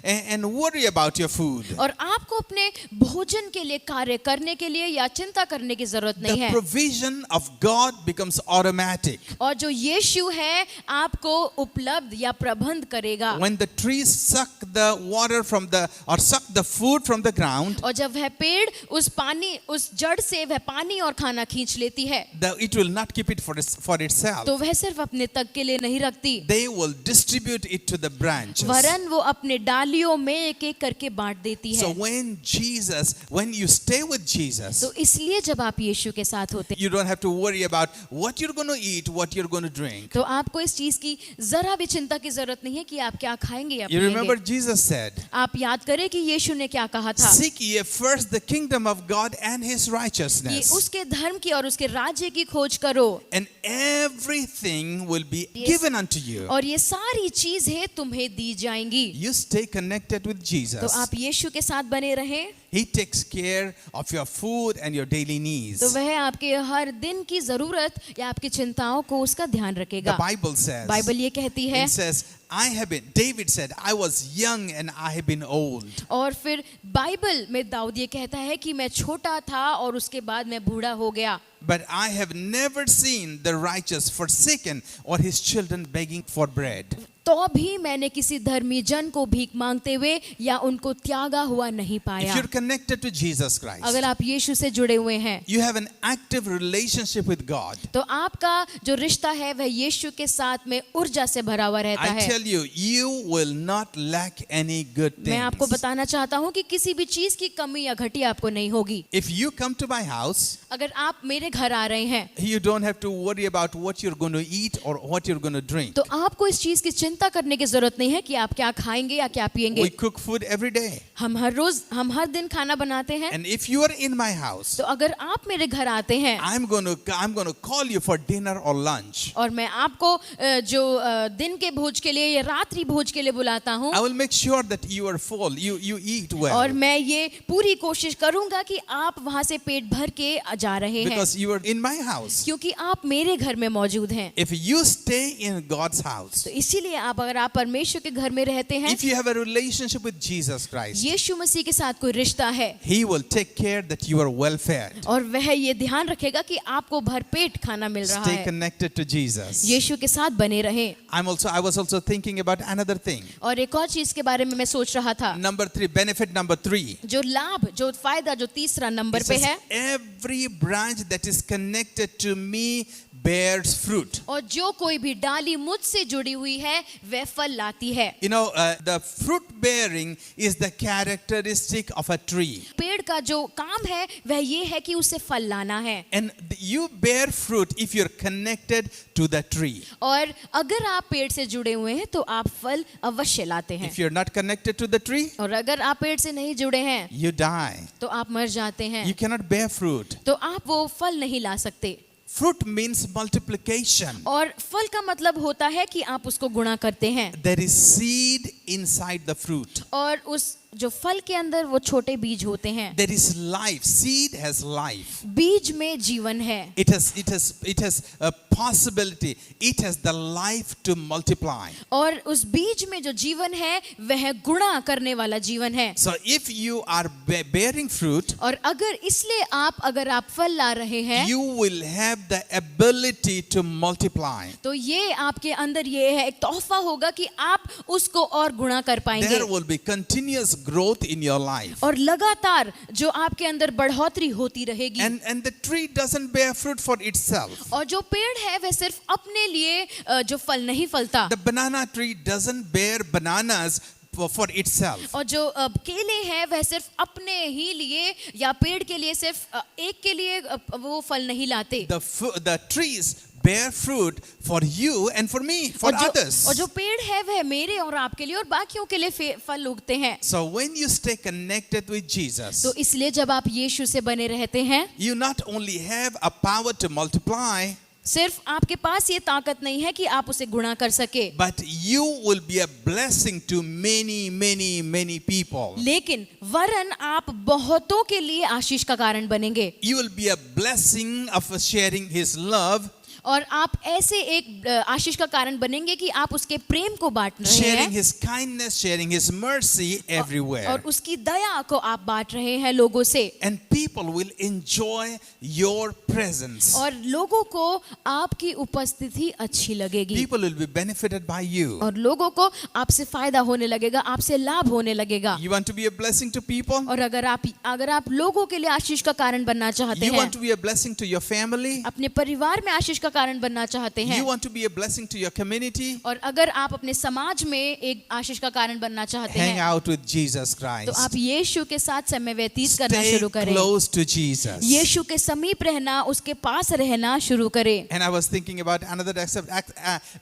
and worry about your food. और आपको अपने भोजन के लिए कार्य करने के लिए या चिंता करने की जरूरत नहीं The है। provision of God becomes automatic. और जो यीशु है आपको उपलब्ध या प्रबंध करेगा। When the trees suck the water suck the food from the ground, और जब वह पेड़ उस जड़ से वह पानी और खाना खींच लेती है, it will not keep it for itself. तो वह सिर्फ अपने तक के लिए नहीं रखती, They will distribute it to the branches. वरन वो अपने डालियों में एक एक करके बांट देती So है। when you stay with Jesus, तो इसलिए जब आप यीशु के साथ होते हैं, you don't have to worry about what you're going to eat, what you're going to drink. तो आपको इस चीज की जरा भी चिंता की जरूरत नहीं है कि आप क्या खाएंगे या You remember पिएंगे। Jesus said, आप याद करें कि यीशु ने क्या कहा था, seek ye first the kingdom of God and his कि righteousness, उसके धर्म की और उसके राज्य की खोज करो, and everything will be Yes. given unto you. और ये सारी चीजें तुम्हें दी जाएंगी। you stay connected with तो Jesus, आप यीशु के साथ बने रहें, He takes care of your food and your daily तो needs. वह आपके हर दिन की जरूरत या आपकी चिंताओं को उसका ध्यान The रखेगा। Bible says, बाइबल ये कहती है, it says, David said, I was young and I have been old. और फिर बाइबल में दाऊद ये कहता है कि मैं छोटा था और उसके बाद मैं बूढ़ा हो गया, But I have never seen the righteous forsaken or his children begging for bread. तो भी मैंने किसी धर्मी जन को भीख मांगते हुए या उनको त्यागा हुआ नहीं If पाया। you're connected to Jesus Christ, अगर आप यीशु से जुड़े हुए हैं, you have an active relationship with God. तो आपका जो रिश्ता है वह यीशु के साथ में ऊर्जा से भरा हुआ रहता I है। tell you, you will not lack any good मैं आपको things. बताना चाहता हूँ कि किसी भी चीज की कमी या घटी आपको नहीं होगी। If you come to my house, अगर आप मेरे घर आ रहे हैं, you don't have to worry about what you're going to eat or what you're going to drink. तो आपको इस चीज की चिंता करने की जरूरत नहीं है कि आप क्या खाएंगे या क्या पिएंगे। We cook food every day. हम हर दिन खाना बनाते हैं। And if you are in my house, तो अगर आप मेरे घर आते हैं I'm going to call you for dinner or lunch. और मैं आपको जो दिन के भोज के लिए या रात्रि भोज के लिए बुलाता हूँ, I will make sure that you are full, you eat well. और मैं ये पूरी कोशिश करूंगा कि आप वहां से पेट भर के जा रहे हैं, Because you are in my house. क्योंकि आप मेरे घर में मौजूद हैं। If you stay in God's house, तो इसीलिए अगर आप परमेश्वर के घर में रहते हैं, if you have a relationship with Jesus Christ, यीशु मसीह के साथ कोई रिश्ता है, He will take care that you are well fed. और वह ये ध्यान रखेगा कि आपको भरपेट खाना मिल रहा Stay है। connected to Jesus. यीशु के साथ बने रहें। I was also thinking about another thing. और एक और चीज के बारे में मैं सोच रहा था, Benefit number 3. जो लाभ, जो फायदा, जो तीसरा नंबर It पे says, है, every branch that is connected to me bears fruit. और जो कोई भी डाली मुझसे जुड़ी हुई है वह फल लाती है। You know, the fruit bearing is the characteristic of a tree. पेड़ का जो काम है वह ये है कि उसे फल लाना है, And you bear fruit if you're connected to the tree. और अगर आप पेड़ से जुड़े हुए हैं तो आप फल अवश्य लाते हैं, If you're not connected to the tree, और अगर आप पेड़ से नहीं जुड़े हैं you die. तो आप मर जाते हैं, You cannot bear fruit. तो आप वो फल नहीं ला सकते। Fruit means multiplication. और फल का मतलब होता है कि आप उसको गुणा करते हैं, There is seed inside the fruit. और उस जो फल के अंदर वो छोटे बीज होते हैं। There is life. Seed has life. बीज में जीवन है, It has a possibility. It has the life to multiply. और उस बीज में जो जीवन है वह गुणा करने वाला जीवन है। So if you are bearing fruit, और अगर आप फल ला रहे हैं, you will have the ability to multiply. तो ये आपके अंदर ये है, एक तोहफा होगा कि आप उसको और गुणा कर पाएंगे, There will be continuous growth in your life. और लगातार जो आपके अंदर बढ़ोतरी होती रहेगी। And the tree doesn't bear fruit for itself. और जो पेड़ है वह सिर्फ अपने लिए जो फल नहीं फलता, The banana tree doesn't bear bananas for itself. और जो केले हैं वह सिर्फ अपने ही लिए या पेड़ के लिए सिर्फ एक के लिए वो फल नहीं लाते। The trees bear fruit for you and for me, for others. और जो पेड़ है वह मेरे और आपके लिए और बाकियों के लिए फल उगते हैं। So when you stay connected with Jesus, तो इसलिए जब आप यीशु से बने रहते हैं, you not only have a power to multiply, सिर्फ आपके पास ये ताकत नहीं है कि आप उसे गुणा कर सके, but you will be a blessing to many people. लेकिन वरन आप बहुतों के लिए आशीष का कारण बनेंगे। You will be a blessing of sharing His love, और आप ऐसे एक आशीष का कारण बनेंगे कि आप उसके प्रेम को बांट रहे sharing हैं, His kindness, sharing His mercy everywhere. और उसकी दया को आप बांट रहे हैं लोगों से, And people will enjoy your presence. और लोगों को आपकी उपस्थिति अच्छी लगेगी, People will be benefited by you. और लोगों को आपसे फायदा होने लगेगा, आपसे लाभ होने लगेगा। You want to be a blessing to people? और अगर आप लोगों के लिए आशीष का कारण बनना चाहते You हैं, want to be a blessing to your family? अपने परिवार में आशीष का कारण बनना चाहते हैं, You want to be a blessing to your community? और अगर आप अपने समाज में एक आशीष का कारण बनना चाहते Hang हैं, out with Jesus तो Christ. आप यीशु के साथ समय व्यतीत करना Stay शुरू करें, close to Jesus. यीशु के समीप रहना, उसके पास रहना शुरू करें। And I was thinking about another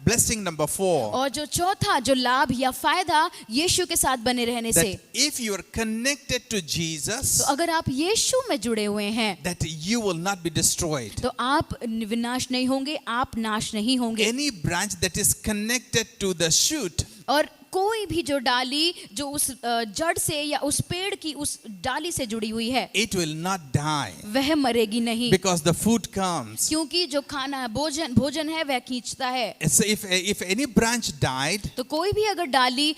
blessing number 4. और जो चौथा जो लाभ या फायदा यीशु के साथ बने रहने से, That if you are connected to तो Jesus, अगर आप यीशु में जुड़े हुए हैं that you will not be destroyed. तो आप विनाश नहीं होंगे, आप नाश नहीं होंगे। Any branch that is connected to the shoot, और कोई भी जो डाली जो उस जड़ से या उस पेड़ की उस डाली से जुड़ी हुई है, it will not die वह मरेगी नहीं, because the food comes. क्योंकि जो खाना है, भोजन है, वह खींचता है। So if any branch died, तो कोई भी अगर डाली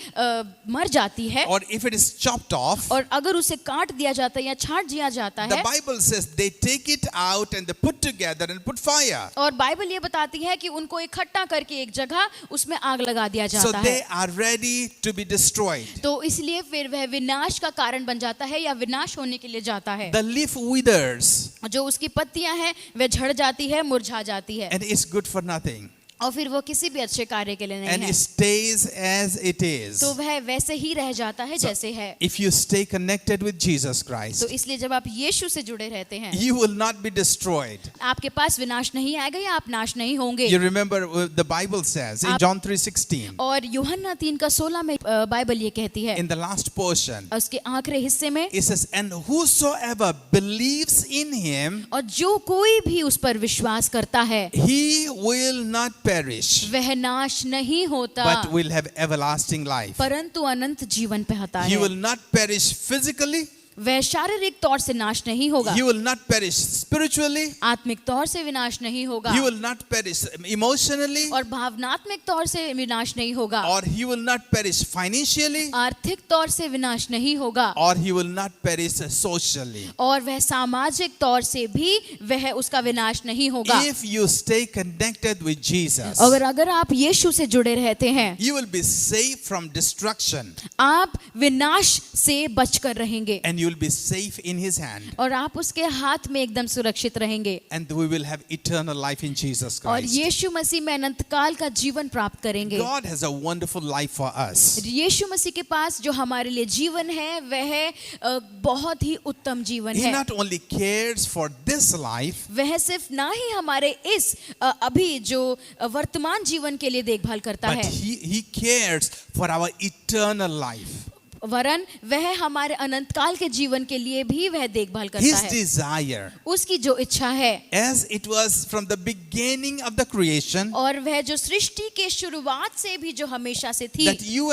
मर जाती है or if it is chopped off, और अगर उसे काट दिया जाता है या छाट दिया जाता the है, Bible says they take it out and they put together and put fire. और बाइबल ये बताती है कि उनको इकट्ठा करके एक जगह उसमें आग लगा दिया So जाता they है। are ready to be destroyed. तो इसलिए फिर वह विनाश का कारण बन जाता है या विनाश होने के लिए जाता है। The leaf withers जो उसकी पत्तियां हैं वह झड़ जाती है, मुरझा जाती है, and is good for nothing. और फिर वो किसी भी अच्छे कार्य के लिए नहीं And है, it stays as it is. तो वह वैसे ही रह जाता है जैसे है। If you stay connected with Jesus तो Christ, इसलिए जब आप यीशु से जुड़े रहते हैं, you will not be destroyed. आपके पास विनाश नहीं आएगा या आप नाश नहीं होंगे। You remember the Bible says in John 3:16, और यूहन्ना 3:16 में बाइबल ये कहती है, in the last portion, उसके आखिरी हिस्से में, it says, and whosoever believes in him, और जो कोई भी उस पर विश्वास करता है he will not perish, वह नाश नहीं होता, but will have everlasting life. परंतु अनंत जीवन पाता He है। will not perish physically, वह शारीरिक तौर से नाश नहीं होगा, he will not perish spiritually, आत्मिक तौर से विनाश नहीं होगा, he will not perish emotionally, और भावनात्मक तौर से विनाश नहीं होगा, or he will not perish financially, आर्थिक तौर से विनाश नहीं होगा, or he will not perish socially. और वह सामाजिक तौर से भी वह उसका विनाश नहीं होगा। If you stay connected with Jesus, अगर आप यीशु से जुड़े रहते हैं, you will be safe from destruction आप विनाश से बचकर रहेंगे, and you will be safe in his hand, और आप उसके हाथ में एकदम सुरक्षित रहेंगे, and we will have eternal life in Jesus और Christ. यीशु मसीह में अनंत काल का जीवन प्राप्त करेंगे। God has a wonderful life for us. यीशु मसीह के पास जो हमारे लिए जीवन है वह बहुत ही उत्तम जीवन He है। not only cares for this life, वह सिर्फ ना ही हमारे इस अभी जो वर्तमान जीवन के लिए देखभाल करता but है, he cares for our eternal life. वरन वह हमारे अनंत काल के जीवन के लिए भी वह देखभाल करता His है। desire, उसकी जो इच्छा है, as it was from the beginning of the creation, और वह जो सृष्टि के शुरुआत से भी जो हमेशा से थी, that you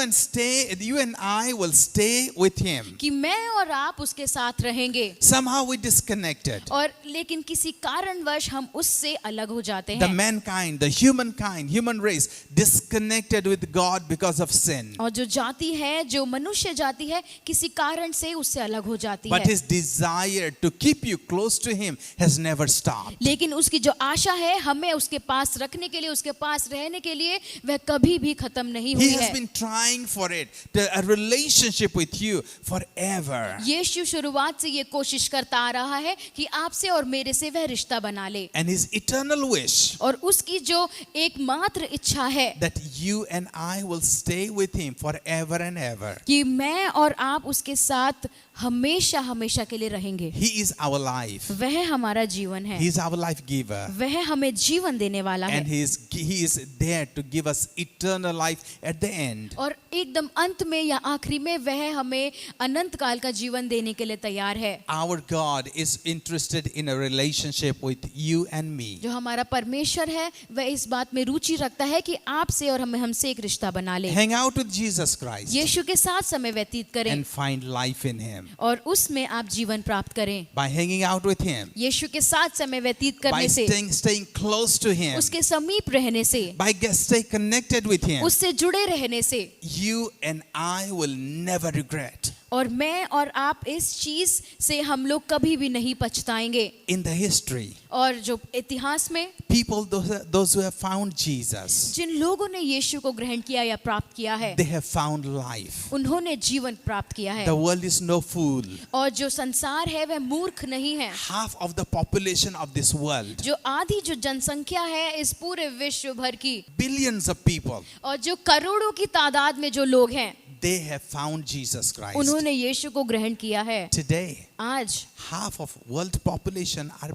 and I will stay with him. कि मैं और आप उसके साथ रहेंगे, Somehow we disconnected. और लेकिन किसी कारणवश हम उससे अलग हो जाते The हैं, mankind, the human race, disconnected with God because of sin. और जो जाति है, जो मनुष्य जाती है, किसी कारण से उससे अलग हो जाती But है, his desire to keep you close to him has never stopped. लेकिन उसकी जो आशा है हमें उसके पास रखने के लिए, उसके पास रहने के लिए, वह कभी भी खत्म नहीं He हुई has है। been trying for it, a relationship with you forever. यीशु शुरुआत से ये कोशिश करता आ रहा है कि आपसे और मेरे से वह रिश्ता बना ले, And his eternal wish और उसकी जो एकमात्र इच्छा है that you and I will stay with him forever and ever. कि मैं और आप उसके साथ हमेशा हमेशा के लिए रहेंगे। He is our life. वह हमारा जीवन है, He is our life giver. वह हमें जीवन देने वाला And है, he is there to give us eternal life at the end. और एकदम अंत में या आखिरी में वह हमें अनंत काल का जीवन देने के लिए तैयार है। Our God is interested in a relationship with you and me. जो हमारा परमेश्वर है वह इस बात में रुचि रखता है कि आपसे और हमसे एक रिश्ता बना ले। Hang out with Jesus Christ यीशु के साथ समय व्यतीत करें and find life in him. और उसमें आप जीवन प्राप्त करें। By hanging out with him, यीशु के साथ समय व्यतीत by करने से, staying close to him, उसके समीप रहने से, by stay connected with him, उससे जुड़े रहने से, you and I will never regret. और मैं और आप इस चीज से हम लोग कभी भी नहीं पछताएंगे। In the history, और जो इतिहास में people, those who have found Jesus, जिन लोगों ने यीशु को ग्रहण किया या प्राप्त किया है, they have found life. उन्होंने जीवन प्राप्त किया है। The world is no fool. और जो संसार है वह मूर्ख नहीं है। Half of the population of this world, जो आधी जो जनसंख्या है इस पूरे विश्व भर की, billions of people, और जो करोड़ों की तादाद में जो लोग हैं, they have found Jesus Christ. उन्होंने यीशु को ग्रहण किया है। Today, आज half of world population are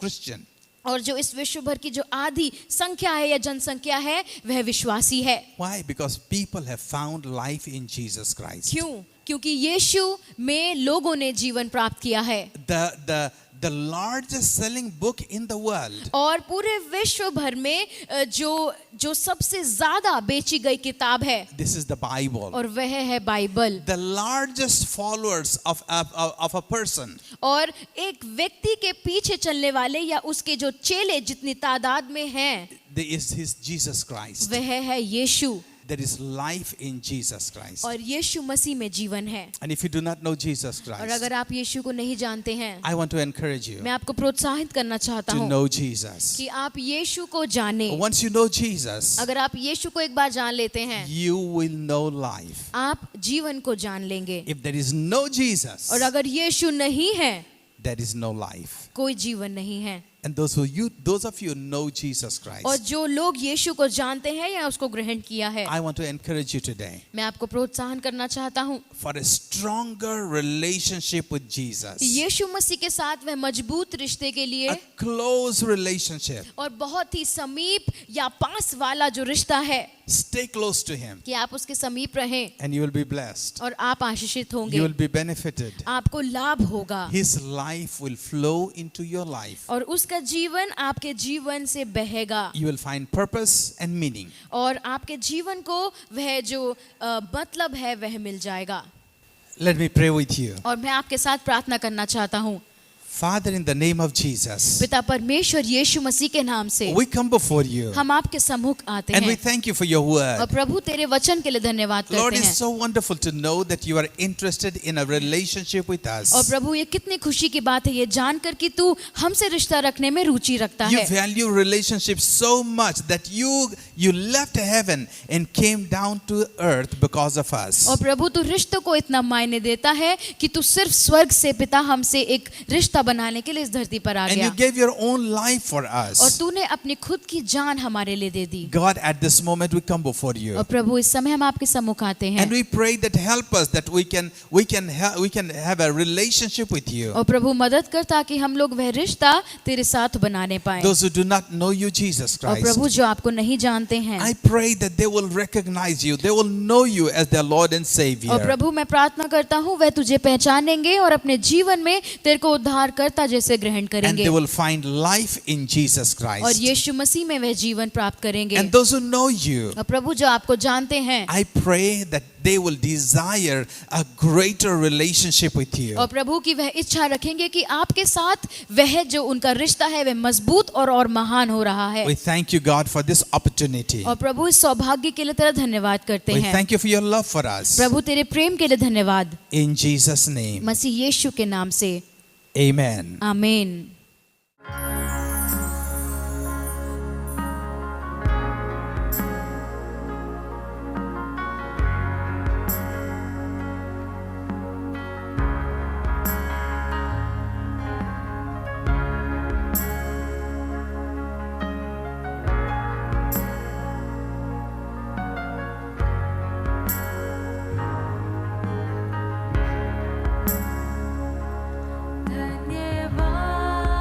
Christian. और जो इस विश्व भर की जो आधी संख्या है या जनसंख्या है वह विश्वासी है। Why? Because people have found life in Jesus Christ. क्यों? क्योंकि यीशु में लोगों ने जीवन प्राप्त किया है। the largest selling book in the world. और पूरे विश्व भर में जो सबसे ज्यादा बेची गई किताब है, This is the Bible. और वह है Bible. The largest followers of a person. और एक व्यक्ति के पीछे चलने वाले या उसके जो चेले जितनी तादाद में हैं, There is his Jesus Christ. वह है यीशु। There is life in Jesus Christ. और यीशु मसीह में जीवन है। And if you do not know Jesus और Christ, अगर आप यीशु को नहीं जानते हैं, I want to encourage you मैं आपको प्रोत्साहित करना चाहता to हूँ know Jesus. कि आप यीशु को जाने। Once you know Jesus, अगर आप यीशु को एक बार जान लेते हैं, you will know life. आप जीवन को जान लेंगे। If there is no Jesus, और अगर यीशु नहीं है, there is no life. कोई जीवन नहीं है। And those of you know Jesus Christ, और जो लोग यीशु को जानते हैं या उसको ग्रहण किया है, I want to encourage you today मैं आपको प्रोत्साहन करना चाहता हूँ for a stronger relationship with Jesus. यीशु मसीह के साथ वह मजबूत रिश्ते के लिए, A close relationship. और बहुत ही समीप या पास वाला जो रिश्ता है, Stay close to Him कि आप उसके समीप रहें and you will be blessed. और आप आशीषित You होंगे, will be benefited. आपको लाभ होगा, His life will flow into your life. और उसका जीवन आपके जीवन से बहेगा, You will find purpose and meaning. और आपके जीवन को वह जो मतलब है वह मिल जाएगा। Let me pray with you. और मैं आपके साथ प्रार्थना करना चाहता हूँ। Father, in the name of Jesus, पिता परमेश्वर यीशु मसीह के नाम से we come before you हम आपके सम्मुख आते and we हैं, thank you for your और word. प्रभु तेरे वचन के लिए धन्यवाद Lord, करते it's हैं। so wonderful to know that you are interested in a relationship with और us. प्रभु ये कितनी खुशी की बात है ये जानकर कि तू हमसे रिश्ता रखने में रुचि रखता You है। value relationships so much that you left heaven and came down to earth because of us. और प्रभु तू रिश्तों को इतना मायने देता है कि तू सिर्फ स्वर्ग से पिता हमसे एक रिश्ता बनाने के लिए इस धरती पर आ And गया, you gave your own life for और us. तूने अपनी खुद की जान हमारे लिए दे दी। God, at this moment we come before you. और प्रभु इस समय हम आपके सम्मुख आते हैं, And we pray that help us that we can have a relationship with you. और प्रभु मदद कर ताकि हम लोग वह रिश्ता तेरे साथ बनाने पाए। Those who do not know you, Jesus और Christ, प्रभु जो आपको नहीं जानते हैं, I pray that they will recognize you. They will know you as their Lord and और Savior. प्रभु मैं प्रार्थना करता हूँ वह तुझे पहचानेंगे और अपने जीवन में तेरे को उद्धारकर्ता जैसे ग्रहण And करेंगे, they will find life in Jesus और Christ. यीशु मसीह में वह जीवन प्राप्त करेंगे। And those who know you, और प्रभु जो आपको जानते हैं, I pray that they will desire a greater relationship with you. और प्रभु की वह इच्छा रखेंगे कि आपके साथ वह जो उनका रिश्ता है वह मजबूत और महान हो रहा है। We thank you, God, for this opportunity. और प्रभु इस सौभाग्य के लिए तेरा धन्यवाद करते We हैं। thank you for your love for us. प्रभु तेरे प्रेम के लिए धन्यवाद, In Jesus' name, मसीह यीशु के नाम से, amen. आमीन। धन्यवाद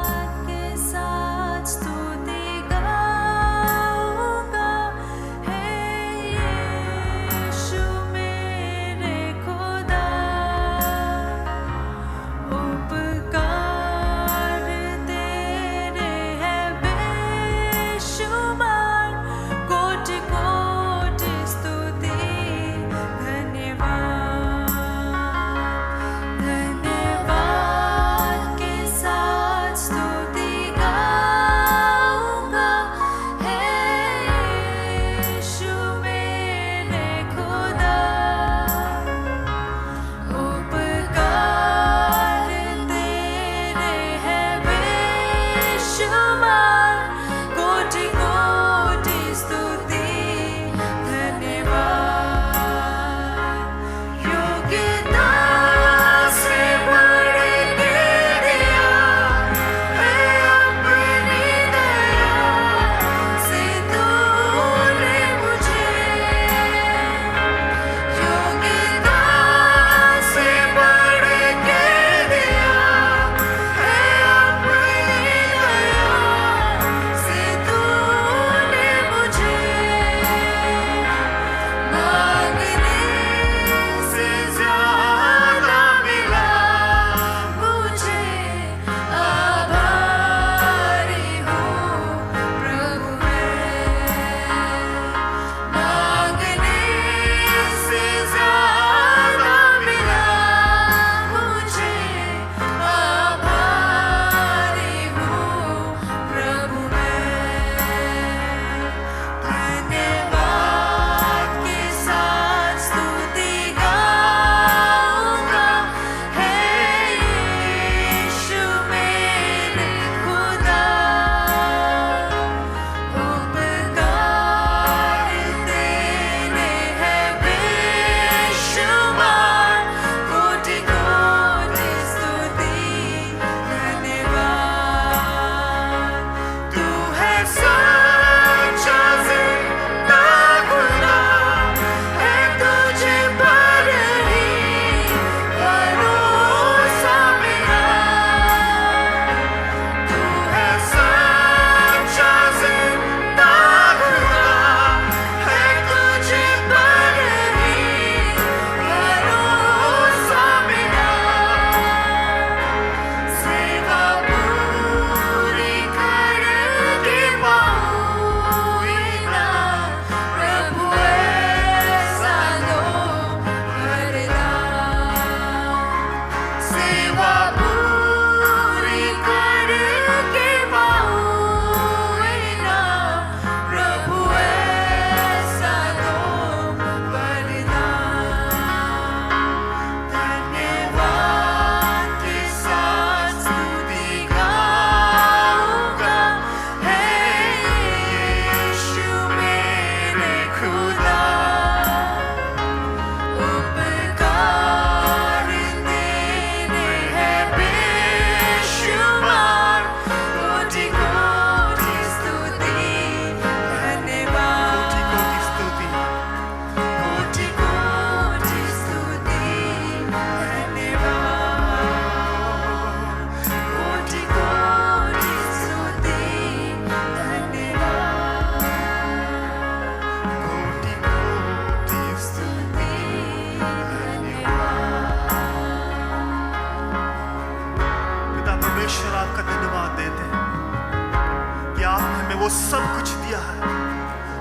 वो सब कुछ दिया है,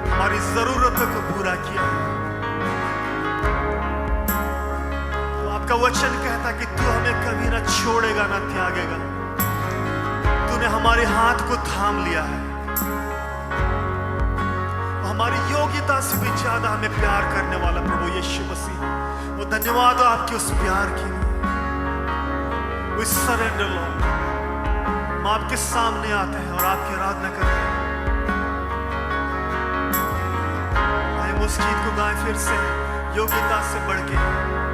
हमारी जरूरतों को पूरा किया है। तो आपका वचन कहता कि तू हमें कभी ना छोड़ेगा ना त्यागेगा। तूने हमारे हाथ को थाम लिया है, हमारी योग्यता से भी ज्यादा हमें प्यार करने वाला प्रभु यीशु मसीह, वो धन्यवाद हो आपके उस प्यार के लिए। We surrender Lord। हम आपके सामने आते हैं और आपकी आराधना करते हैं। आइए उस गीत को गाएं फिर से, योग्यता से बढ़ के।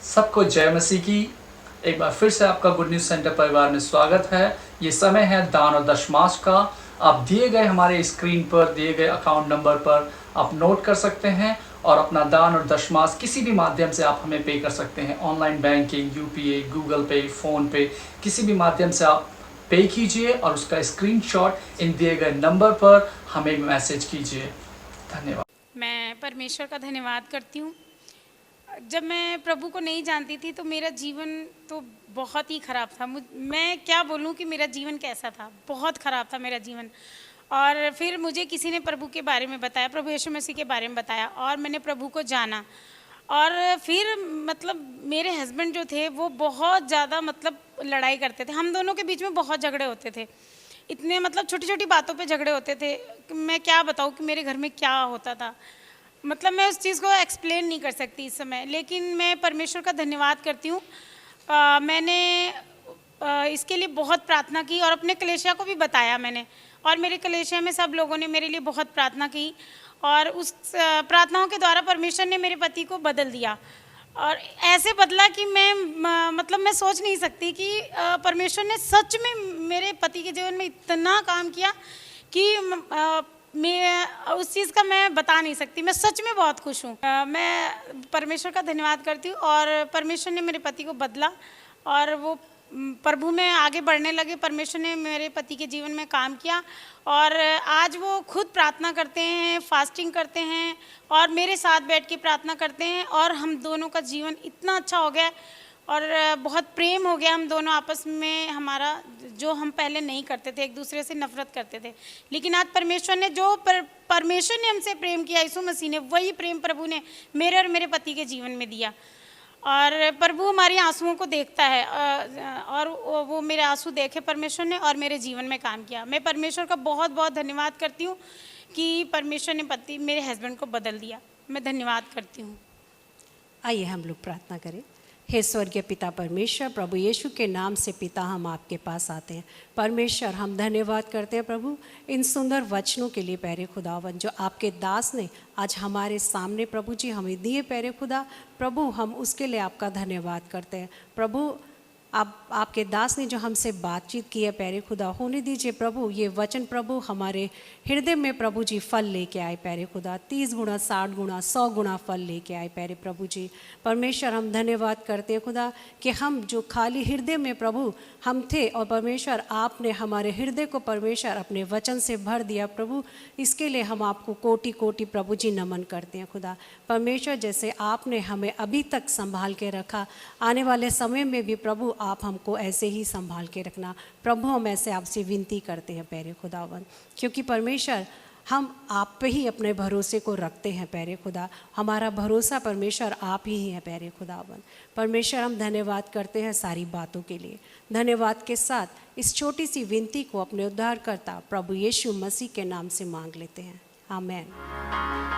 सबको जय मसीह की। एक बार फिर से आपका गुड न्यूज़ सेंटर परिवार में स्वागत है। ये समय है दान और दशमांश का। आप दिए गए हमारे स्क्रीन पर दिए गए अकाउंट नंबर पर आप नोट कर सकते हैं और अपना दान और दशमांश किसी भी माध्यम से आप हमें पे कर सकते हैं। ऑनलाइन बैंकिंग, यूपीए, गूगल पे, फ़ोन पे, किसी भी माध्यम से आप पे कीजिए और उसका स्क्रीनशॉट इन दिए गए नंबर पर हमें मैसेज कीजिए। धन्यवाद। मैं परमेश्वर का धन्यवाद करती हूँ। जब मैं प्रभु को नहीं जानती थी तो मेरा जीवन तो बहुत ही ख़राब था। मैं क्या बोलूँ कि मेरा जीवन कैसा था, बहुत ख़राब था मेरा जीवन। और फिर मुझे किसी ने प्रभु के बारे में बताया, प्रभु यीशु मसीह के बारे में बताया और मैंने प्रभु को जाना। और फिर मतलब मेरे हस्बैंड जो थे वो बहुत ज़्यादा मतलब लड़ाई करते थे। हम दोनों के बीच में बहुत झगड़े होते थे, इतने मतलब छोटी छोटी बातों पे झगड़े होते थे। मैं क्या बताऊँ कि मेरे घर में क्या होता था, मतलब मैं उस चीज़ को एक्सप्लेन नहीं कर सकती इस समय। लेकिन मैं परमेश्वर का धन्यवाद करती हूँ। मैंने इसके लिए बहुत प्रार्थना की और अपने कलेशिया को भी बताया मैंने, और मेरे कलेशिया में सब लोगों ने मेरे लिए बहुत प्रार्थना की। और उस प्रार्थनाओं के द्वारा परमेश्वर ने मेरे पति को बदल दिया। और ऐसे बदला कि मतलब मैं सोच नहीं सकती कि परमेश्वर ने सच में मेरे पति के जीवन में इतना काम किया कि मैं उस चीज़ का मैं बता नहीं सकती। मैं सच में बहुत खुश हूँ। मैं परमेश्वर का धन्यवाद करती हूँ और परमेश्वर ने मेरे पति को बदला और वो प्रभु में आगे बढ़ने लगे। परमेश्वर ने मेरे पति के जीवन में काम किया और आज वो खुद प्रार्थना करते हैं, फास्टिंग करते हैं और मेरे साथ बैठ के प्रार्थना करते हैं और हम दोनों का जीवन इतना अच्छा हो गया और बहुत प्रेम हो गया हम दोनों आपस में हमारा, जो हम पहले नहीं करते थे, एक दूसरे से नफरत करते थे। लेकिन आज परमेश्वर ने परमेश्वर ने हमसे प्रेम किया, यीशु मसीह ने, वही प्रेम प्रभु ने मेरे और मेरे पति के जीवन में दिया। और प्रभु हमारी आंसुओं को देखता है और वो मेरे आंसू देखे परमेश्वर ने और मेरे जीवन में काम किया। मैं परमेश्वर का बहुत बहुत धन्यवाद करती हूँ कि परमेश्वर ने मेरे हस्बैंड को बदल दिया। मैं धन्यवाद करती हूँ। आइए हम लोग प्रार्थना करें। हे स्वर्गीय पिता परमेश्वर, प्रभु यीशु के नाम से पिता हम आपके पास आते हैं। परमेश्वर हम धन्यवाद करते हैं प्रभु इन सुंदर वचनों के लिए प्यारे खुदावन, जो आपके दास ने आज हमारे सामने प्रभु जी हमें दिए प्यारे खुदा। प्रभु हम उसके लिए आपका धन्यवाद करते हैं। प्रभु आपके दास ने जो हमसे बातचीत की है प्यारे खुदा, होने दीजिए प्रभु ये वचन प्रभु हमारे हृदय में प्रभु जी फल लेके आए प्यारे खुदा। 30 गुना 60 गुना 100 गुना फल लेके आए प्यारे प्रभु जी। परमेश्वर हम धन्यवाद करते हैं खुदा कि हम जो खाली हृदय में प्रभु हम थे और परमेश्वर आपने हमारे हृदय को परमेश्वर अपने वचन से भर दिया प्रभु। इसके लिए हम आपको कोटि कोटि प्रभु जी नमन करते हैं खुदा। परमेश्वर जैसे आपने हमें अभी तक संभाल के रखा, आने वाले समय में भी प्रभु आप हमको ऐसे ही संभाल के रखना प्रभु। हम ऐसे आपसे विनती करते हैं प्यारे खुदावन, क्योंकि परमेश्वर हम आप पे ही अपने भरोसे को रखते हैं प्यारे खुदा। हमारा भरोसा परमेश्वर आप ही है प्यारे खुदावन। परमेश्वर हम धन्यवाद करते हैं सारी बातों के लिए। धन्यवाद के साथ इस छोटी सी विनती को अपने उद्धारकर्ता प्रभु यीशु मसीह के नाम से मांग लेते हैं, आमीन।